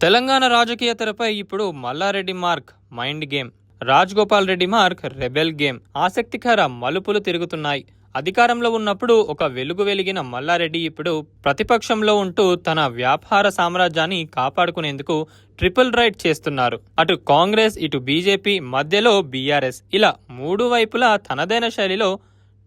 తెలంగాణ రాజకీయ తెరపై ఇప్పుడు Malla Reddy mark mind game, Rajagopal Reddy mark rebel game ఆసక్తికర మలుపులు తిరుగుతున్నాయి. అధికారంలో ఉన్నప్పుడు ఒక వెలుగు వెలిగిన మల్లారెడ్డి ఇప్పుడు ప్రతిపక్షంలో ఉంటూ తన వ్యాపార సామ్రాజ్యాన్ని కాపాడుకునేందుకు ట్రిపుల్ రైట్ చేస్తున్నారు. అటు కాంగ్రెస్, ఇటు బీజేపీ, మధ్యలో బీఆర్ఎస్, ఇలా మూడు వైపులా తనదైన శైలిలో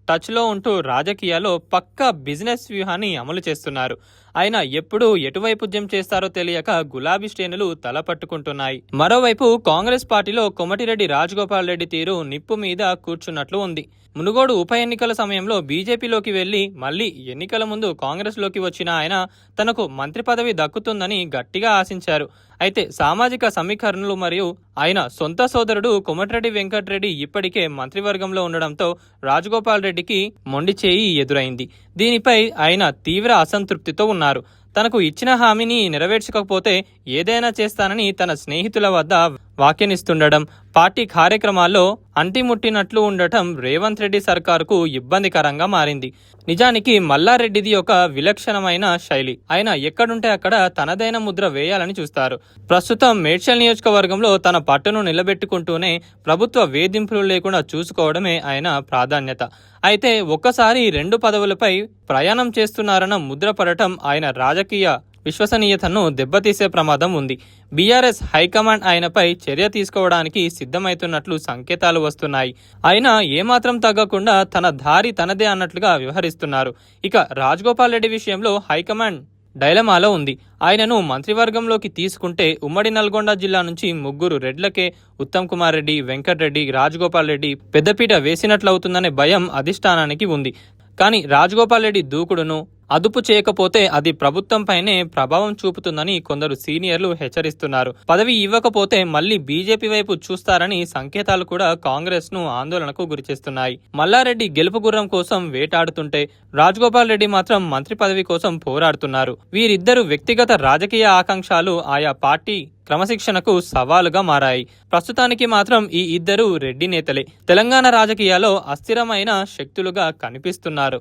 టచ్లో ఉంటూ రాజకీయాల్లో పక్కా బిజినెస్ వ్యూహాన్ని అమలు చేస్తున్నారు. ఆయన ఎప్పుడు ఎటువైపు జంప్ చేస్తారో తెలియక గులాబీ శ్రేణులు తలపట్టుకుంటున్నాయి. మరోవైపు కాంగ్రెస్ పార్టీలో కోమటిరెడ్డి రాజగోపాల్ రెడ్డి తీరు నిప్పు మీద కూర్చున్నట్లు ఉంది. మునుగోడు ఉప ఎన్నికల సమయంలో బీజేపీలోకి వెళ్లి మళ్లీ ఎన్నికల ముందు కాంగ్రెస్ లోకి వచ్చిన ఆయన తనకు మంత్రి పదవి దక్కుతుందని గట్టిగా ఆశించారు. అయితే సామాజిక సమీకరణలు మరియు ఆయన సొంత సోదరుడు కోమటిరెడ్డి వెంకటరెడ్డి ఇప్పటికే మంత్రివర్గంలో ఉండడంతో రాజగోపాల్ రెడ్డికి మొండి చేయి ఎదురైంది. దీనిపై ఆయన తీవ్ర అసంతృప్తితో ఉన్నారు. తనకు ఇచ్చిన హామీని నెరవేర్చకపోతే ఏదైనా చేస్తానని తన స్నేహితుల వద్ద వ్యాఖ్యానిస్తుండడం, పార్టీ కార్యక్రమాల్లో అంటిముట్టినట్లు ఉండటం రేవంత్ రెడ్డి సర్కారుకు ఇబ్బందికరంగా మారింది. నిజానికి మల్లారెడ్డిది ఒక విలక్షణమైన శైలి. ఆయన ఎక్కడుంటే అక్కడ తనదైన ముద్ర వేయాలని చూస్తారు. ప్రస్తుతం మేడ్చల్ నియోజకవర్గంలో తన పట్టును నిలబెట్టుకుంటూనే ప్రభుత్వ వేధింపులు లేకుండా చూసుకోవడమే ఆయన ప్రాధాన్యత. అయితే ఒక్కసారి రెండు పదవులపై ప్రయాణం చేస్తున్నారన్న ముద్ర పడటం ఆయన రాజకీయ విశ్వసనీయతను దెబ్బతీసే ప్రమాదం ఉంది. బీఆర్ఎస్ హైకమాండ్ ఆయనపై చర్య తీసుకోవడానికి సిద్ధమైతున్నట్లు సంకేతాలు వస్తున్నాయి. ఆయన ఏమాత్రం తగ్గకుండా తన దారి తనదే అన్నట్లుగా వ్యవహరిస్తున్నారు. ఇక రాజగోపాల్ రెడ్డి విషయంలో హైకమాండ్ డైలమాలో ఉంది. ఆయనను మంత్రివర్గంలోకి తీసుకుంటే ఉమ్మడి నల్గొండ జిల్లా నుంచి ముగ్గురు రెడ్లకే ఉత్తమ్ కుమార్ రెడ్డి, వెంకటరెడ్డి, రాజగోపాల్ రెడ్డి పెద్దపీట వేసినట్లవుతుందనే భయం అధిష్టానానికి ఉంది. కానీ రాజగోపాల్ రెడ్డి దూకుడును అదుపు చేయకపోతే అది ప్రభుత్వంపైనే ప్రభావం చూపుతుందని కొందరు సీనియర్లు హెచ్చరిస్తున్నారు. పదవి ఇవ్వకపోతే మళ్లీ బీజేపీ వైపు చూస్తారని సంకేతాలు కూడా కాంగ్రెస్ ను ఆందోళనకు గురిచేస్తున్నాయి. మల్లారెడ్డి గెలుపు గుర్రం కోసం వేటాడుతుంటే రాజగోపాల్ రెడ్డి మాత్రం మంత్రి పదవి కోసం పోరాడుతున్నారు. వీరిద్దరు వ్యక్తిగత రాజకీయ ఆకాంక్షలు ఆయా పార్టీ క్రమశిక్షణకు సవాలుగా మారాయి. ప్రస్తుతానికి మాత్రం ఈ ఇద్దరు రెడ్డి నేతలే తెలంగాణ రాజకీయాల్లో అస్థిరమైన శక్తులుగా కనిపిస్తున్నారు.